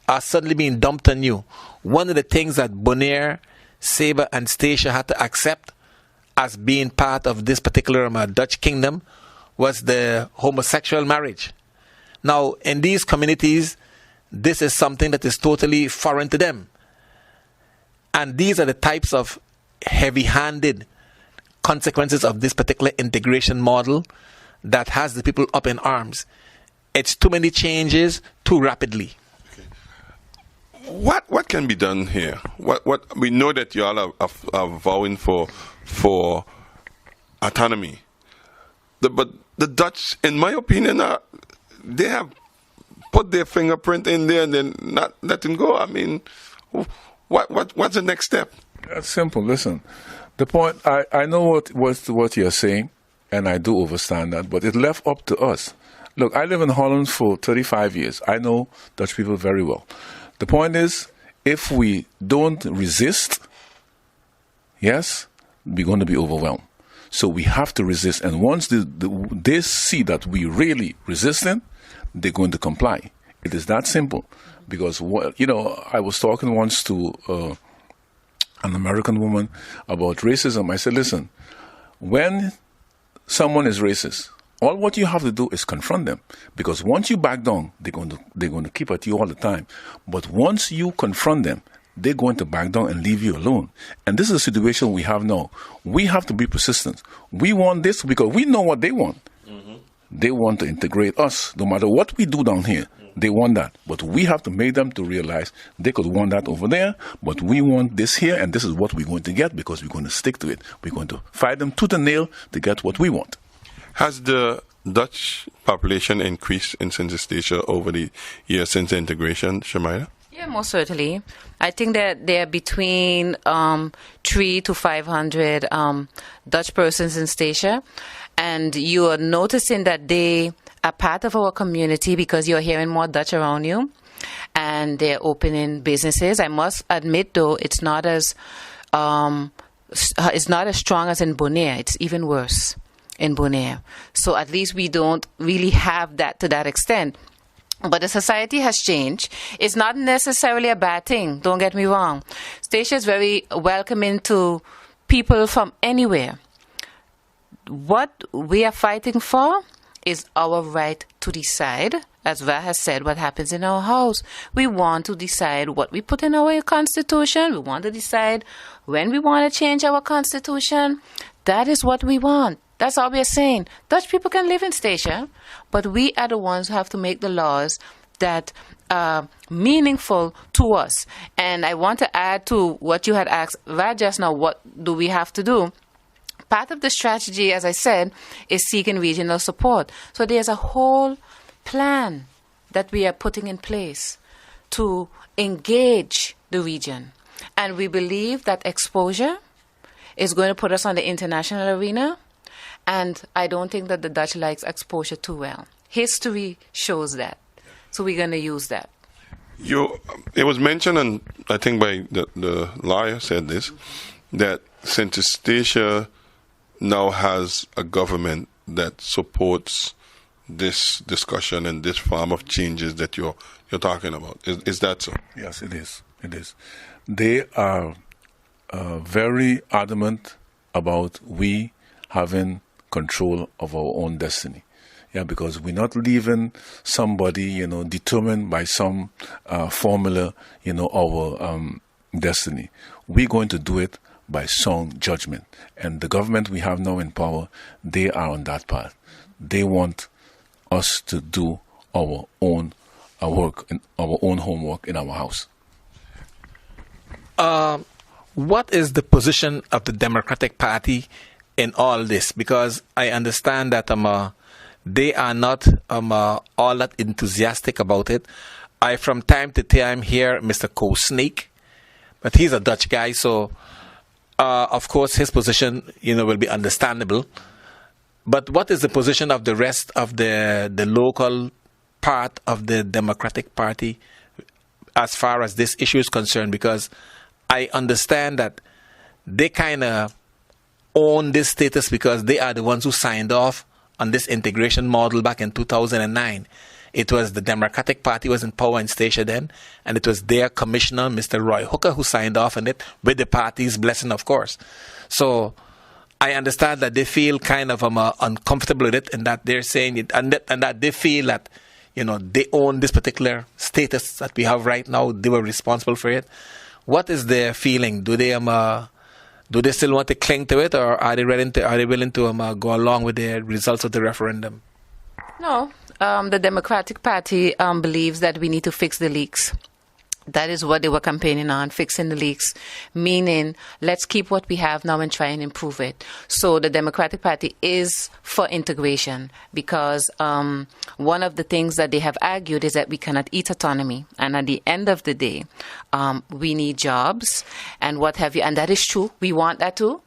D: are suddenly being dumped on you. One of the things that Bonaire, Saba, and Statia had to accept as being part of this particular Dutch kingdom was the homosexual marriage. Now, in these communities, this is something that is totally foreign to them. And these are the types of heavy-handed consequences of this particular integration model that has the people up in arms. It's too many changes too rapidly.
A: What can be done here? What we know that you all are vowing for autonomy, but the Dutch, in my opinion, they have put their fingerprint in there and then not letting go. I mean, what's the next step?
C: That's simple. Listen, the point, I know what you're saying, and I do understand that, but it left up to us. Look, I live in Holland for 35 years. I know Dutch people very well. The point is, if we don't resist, yes, we're going to be overwhelmed. So we have to resist. And once they see that we really resisting, they're going to comply. It is that simple. Because, I was talking once to an American woman about racism. I said, listen, when someone is racist, all what you have to do is confront them. Because once you back down, they're going to keep at you all the time. But once you confront them, they're going to back down and leave you alone. And this is a situation we have now. We have to be persistent. We want this because we know what they want. Mm-hmm. They want to integrate us. No matter what we do down here, they want that. But we have to make them to realize they could want that over there, but we want this here, and this is what we're going to get because we're going to stick to it. We're going to fight them tooth and nail to get what we want.
A: Has the Dutch population increased in Sint Eustatius over the years since the integration, Shemaya?
B: Yeah, most certainly. I think that there are between 300 to 500 Dutch persons in Statia, and you are noticing that they are part of our community because you're hearing more Dutch around you. and they're opening businesses. I must admit, though, it's not as strong as in Bonaire. It's even worse in Bonaire. So at least we don't really have that to that extent. But the society has changed. It's not necessarily a bad thing. Don't get me wrong. Statia is very welcoming to people from anywhere. What we are fighting for is our right to decide. As Va has said, what happens in our house. We want to decide what we put in our constitution. We want to decide when we want to change our constitution. That is what we want. That's all we are saying. Dutch people can live in Statia, but we are the ones who have to make the laws that are meaningful to us. And I want to add to what you had asked Va just now, what do we have to do? Part of the strategy, as I said, is seeking regional support. So there's a whole plan that we are putting in place to engage the region. And we believe that exposure is going to put us on the international arena. And I don't think that the Dutch likes exposure too well. History shows that. So we're going to use that.
A: It was mentioned, and I think by the lawyer said this, that St. Statia now has a government that supports this discussion and this form of changes that you're talking about. Is that so?
C: Yes, it is. It is. They are very adamant about we having control of our own destiny. Yeah, because we're not leaving somebody, determined by some formula, our destiny. We're going to do it by sound judgment. And the government we have now in power, they are on that path. They want us to do our own work, and our own homework in our house.
D: What is the position of the Democratic Party in all this? Because I understand that they are not all that enthusiastic about it. I from time to time hear Mr. Ko-Snake, but he's a Dutch guy, so of course his position will be understandable. But what is the position of the rest of the local part of the Democratic Party as far as this issue is concerned? Because I understand that they kind of own this status because they are the ones who signed off on this integration model back in 2009. It was the Democratic Party was in power in Statia then, and it was their commissioner, Mr. Roy Hooker, who signed off on it with the party's blessing, of course. So I understand that they feel kind of uncomfortable with it, and that they're saying it, and that they feel that they own this particular status that we have right now. They were responsible for it. What is their feeling? Do they still want to cling to it, or are they willing to go along with the results of the referendum?
B: No, the Democratic Party believes that we need to fix the leaks. That is what they were campaigning on, fixing the leaks, meaning let's keep what we have now and try and improve it. So the Democratic Party is for integration because one of the things that they have argued is that we cannot eat autonomy. And at the end of the day, we need jobs and what have you. And that is true. We want that too.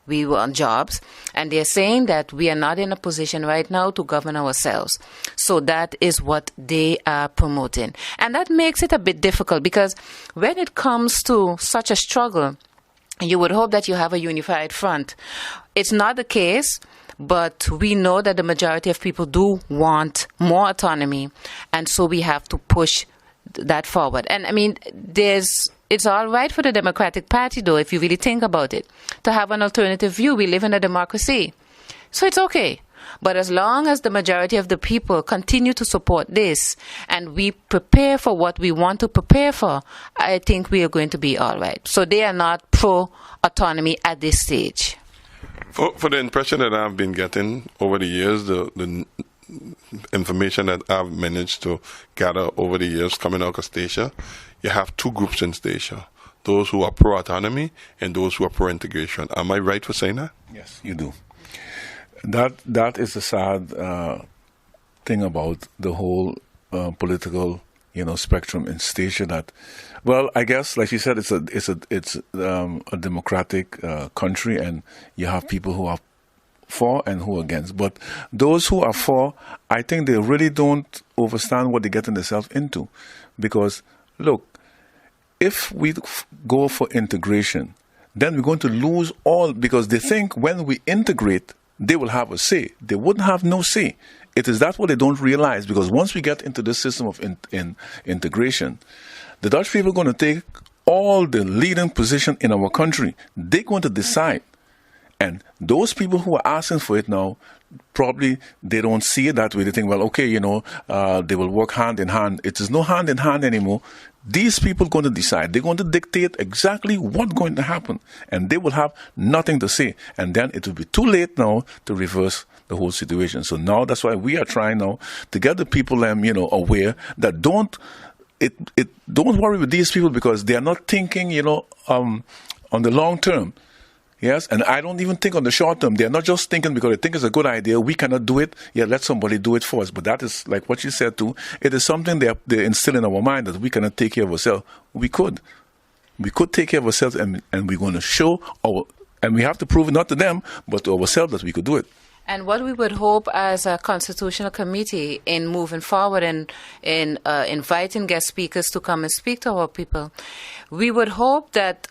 B: We want jobs. And they're saying that we are not in a position right now to govern ourselves. So that is what they are promoting. And that makes it a bit difficult because when it comes to such a struggle, you would hope that you have a unified front. It's not the case, but we know that the majority of people do want more autonomy. And so we have to push that forward. And I mean, it's all right for the Democratic Party, though, if you really think about it, to have an alternative view. We live in a democracy. So it's okay. But as long as the majority of the people continue to support this and we prepare for what we want to prepare for, I think we are going to be all right. So they are not pro-autonomy at this stage.
A: For the impression that I've been getting over the years, the information that I've managed to gather over the years coming out of Statia, you have two groups in Statia, those who are pro-autonomy and those who are pro-integration. Am I right for saying that?
C: Yes, you do. That is the sad thing about the whole political spectrum in Statia. That, well, I guess, like you said, it's a democratic country, and you have people for and who against. But those who are for, I think they really don't understand what they're getting themselves into. Because, look, if we go for integration, then we're going to lose all, because they think when we integrate, they will have a say. They wouldn't have no say. It is that what they don't realize, because once we get into this system of integration, the Dutch people are going to take all the leading position in our country. They're going to decide. And those people who are asking for it now, probably they don't see it that way. They think, well, okay, they will work hand in hand. It is no hand in hand anymore. These people are going to decide. They're going to dictate exactly what's going to happen. And they will have nothing to say. And then it will be too late now to reverse the whole situation. So now that's why we are trying now to get the people, aware that don't worry with these people, because they are not thinking, on the long term. Yes, and I don't even think on the short term. They're not just thinking because they think it's a good idea. We cannot do it. Yeah, let somebody do it for us. But that is like what you said too. It is something they instill in our mind that we cannot take care of ourselves. We could take care of ourselves, and we're going to show and we have to prove it not to them, but to ourselves that we could do it.
B: And what we would hope as a constitutional committee in moving forward and in inviting guest speakers to come and speak to our people, we would hope that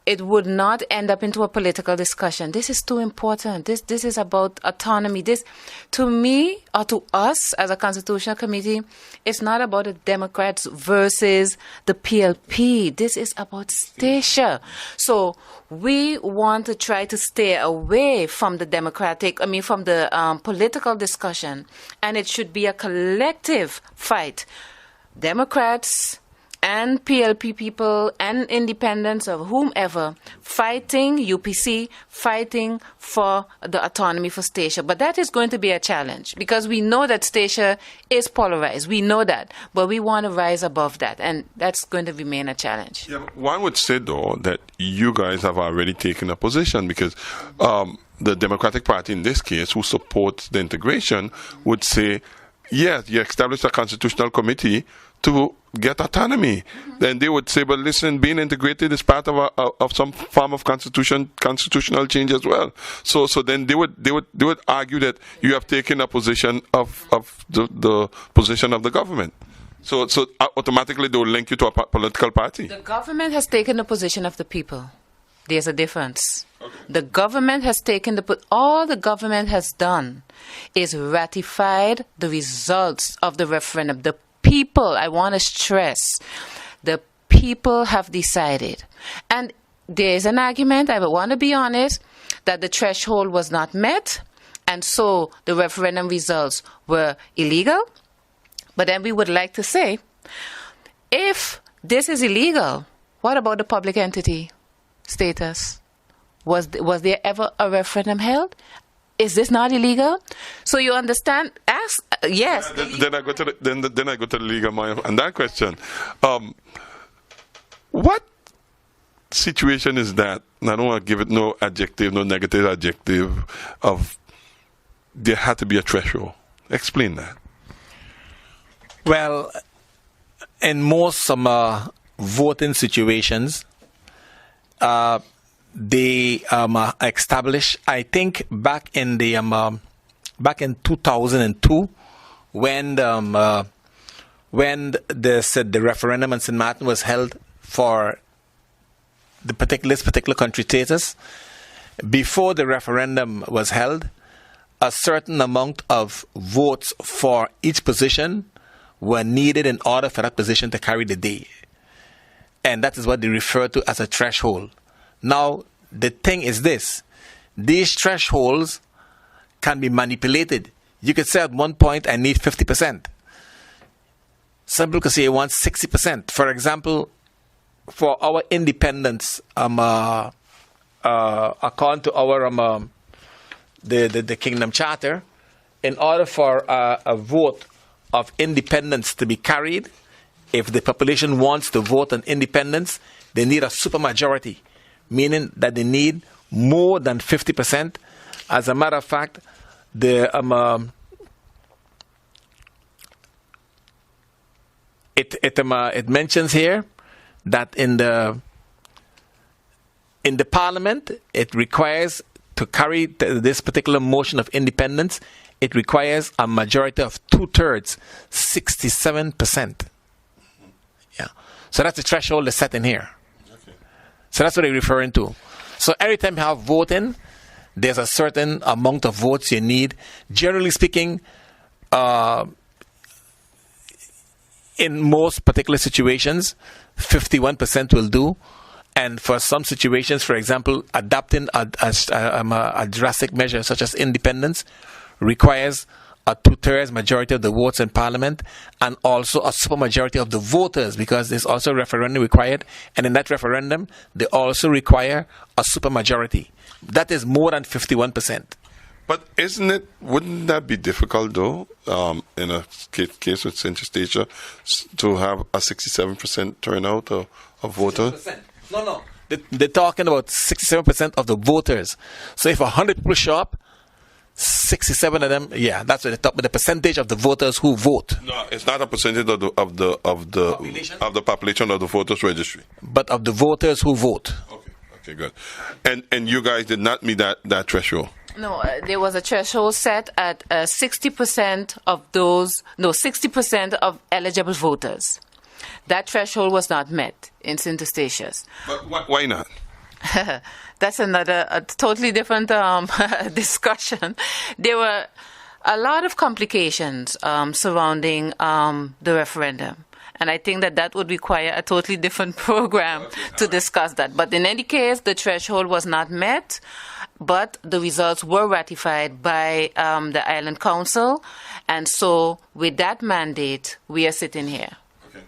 B: it would not end up into a political discussion. This is too important. This is about autonomy. This, to me, or to us as a constitutional committee, it's not about the Democrats versus the PLP. This is about Statia. So we want to try to stay away from the from the political discussion. And it should be a collective fight. Democrats and PLP people and independents or whomever fighting UPC, fighting for the autonomy for Statia. But that is going to be a challenge, because we know that Statia is polarized. We know that. But we want to rise above that. And that's going to remain a challenge.
A: Yeah, one would say, though, that you guys have already taken a position, because the Democratic Party, in this case, who supports the integration, would say, yes, you established a constitutional committee to get autonomy. Then they would say, but listen, being integrated is part of some form of constitutional change as well. So then they would argue that you have taken a position of the position of the government. So automatically they will link you to a political party.
B: The government has taken the position of the people. There's a difference. Okay. The government has taken all the government has done is ratified the results of the referendum. The people, I want to stress, the people have decided. And there is an argument, I want to be honest, that the threshold was not met, and so the referendum results were illegal. But then we would like to say, if this is illegal, what about the public entity status? Was there ever a referendum held? Is this not illegal? So you understand? Yes.
A: Then I go to the legal mind on that question. What situation is that? And I don't want to give it no adjective, no negative adjective. Of there had to be a threshold. Explain that.
D: Well, in most voting situations, they established, I think, back in 2002, when the referendum in St. Martin was held for the particular country status. Before the referendum was held, a certain amount of votes for each position were needed in order for that position to carry the day. And that is what they refer to as a threshold. Now, the thing is this. These thresholds can be manipulated. You could say at one point, I need 50%. Some people could say I want 60%. For example, for our independence, according to our the Kingdom Charter, in order for a vote of independence to be carried, if the population wants to vote on independence, they need a supermajority, meaning that they need more than 50%. As a matter of fact, it mentions here that in the Parliament it requires to carry this particular motion of independence, it requires a majority of 2/3, 67%. Yeah. So that's the threshold that's set in here. Okay. So that's what they're referring to. So every time you have voting, there's a certain amount of votes you need. Generally speaking, in most particular situations, 51% will do. And for some situations, for example, adopting a drastic measure such as independence requires a 2/3 majority of the votes in Parliament and also a supermajority of the voters, because there's also a referendum required. And in that referendum, they also require a supermajority. That is more than 51%.
A: But wouldn't that be difficult, though, in a case with Sint Statia, to have a 67% turnout of voters?
D: 60%. No. They're talking about 67% of the voters. So if 100 people show up, 67 of them, yeah, that's what the percentage of the voters who vote.
A: No, it's not a percentage of the population of the voters registry,
D: but of the voters who vote.
A: Okay, good. And you guys did not meet that threshold.
B: No, there was a threshold set at 60% of 60% of eligible voters. That threshold was not met in Sint Eustatius.
A: But why not?
B: That's a totally different discussion. There were a lot of complications surrounding the referendum. And I think that would require a totally different program to discuss that. But in any case, the threshold was not met, but the results were ratified by the Island Council. And so with that mandate, we are sitting here.
A: Okay.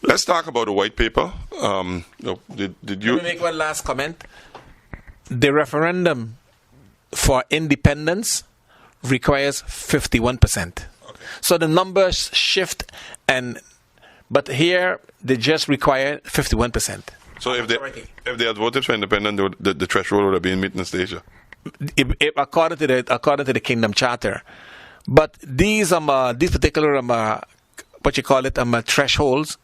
A: Let's talk about the white paper. Did you...
D: Let me make one last comment. The referendum for independence requires 51%. Okay. So the numbers shift, but here they just require 51%.
A: So if they had voted for independence, the threshold would have been met in Statia.
D: According to the Kingdom Charter, but these particular what you call it thresholds.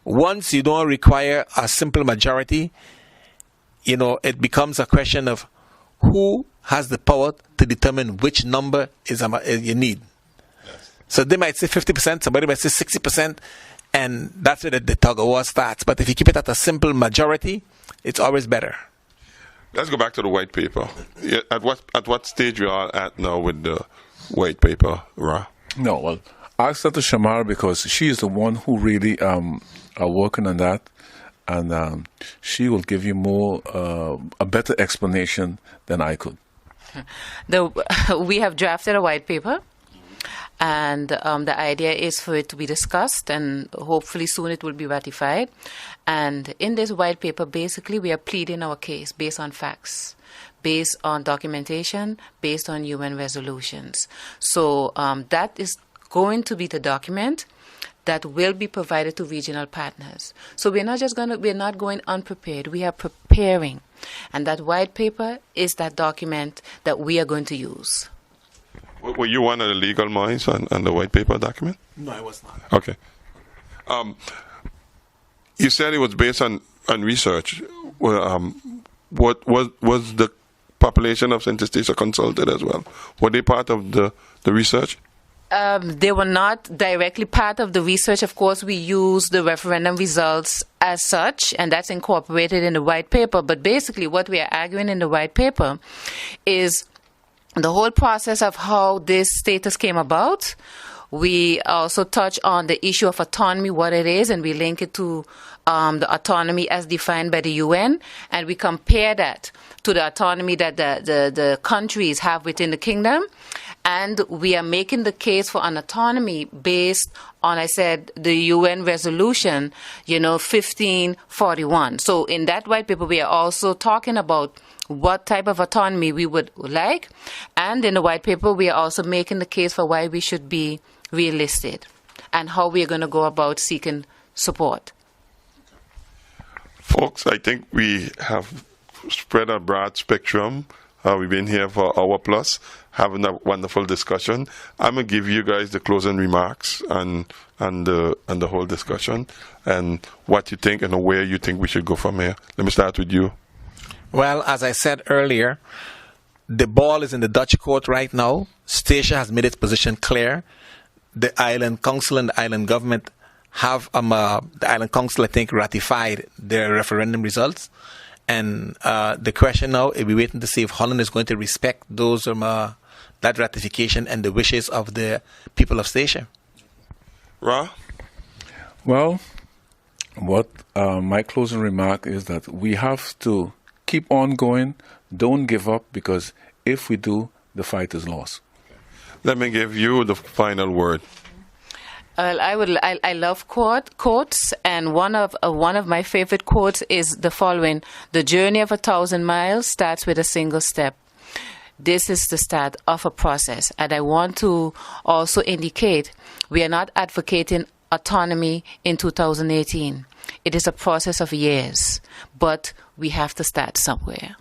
D: Once you don't require a simple majority, it becomes a question of who has the power to determine which number you need. Yes. So they might say 50%, somebody might say 60%, and that's where the tug of war starts. But if you keep it at a simple majority, it's always better.
A: Let's go back to the white paper. At what stage you are at now with the white paper, Ra?
C: No, well, ask that to Shamar, because she is the one who really are working on that. And she will give you a better explanation than I could.
B: We have drafted a white paper, and the idea is for it to be discussed, and hopefully soon it will be ratified. And in this white paper, basically, we are pleading our case based on facts, based on documentation, based on UN resolutions. So that is going to be the document that will be provided to regional partners. So we're not going unprepared. We are preparing. And that white paper is that document that we are going to use.
A: Were you one of the legal minds on the white paper document?
D: No, I was not.
A: Okay. You said it was based on research. What was the population of Sint Statia consulted as well? Were they part of the research?
B: They were not directly part of the research. Of course, we use the referendum results as such, and that's incorporated in the white paper. But basically, what we are arguing in the white paper is the whole process of how this status came about. We also touch on the issue of autonomy, what it is, and we link it to the autonomy as defined by the UN, and we compare that to the autonomy that the countries have within the kingdom. And we are making the case for an autonomy based on, I said, the UN resolution, 1541. So in that white paper, we are also talking about what type of autonomy we would like. And in the white paper, we are also making the case for why we should be relisted and how we are going to go about seeking support.
A: Folks, I think we have spread a broad spectrum. We've been here for an hour plus, having a wonderful discussion. I'm going to give you guys the closing remarks and the whole discussion and what you think and where you think we should go from here. Let me start with you.
D: Well, as I said earlier, The ball is in the Dutch court right now. Statia has made its position clear. The island council and the island government have the island council, I think, ratified their referendum results. And the question now is we're waiting to see if Holland is going to respect those that ratification and the wishes of the people of Statia.
A: Ra?
C: Well, what my closing remark is that we have to keep on going, don't give up, because if we do, the fight is lost.
A: Let me give you the final word.
B: I love quotes, and one of my favorite quotes is the following: "The journey of 1,000 miles starts with a single step." This is the start of a process, and I want to also indicate we are not advocating autonomy in 2018. It is a process of years, but we have to start somewhere.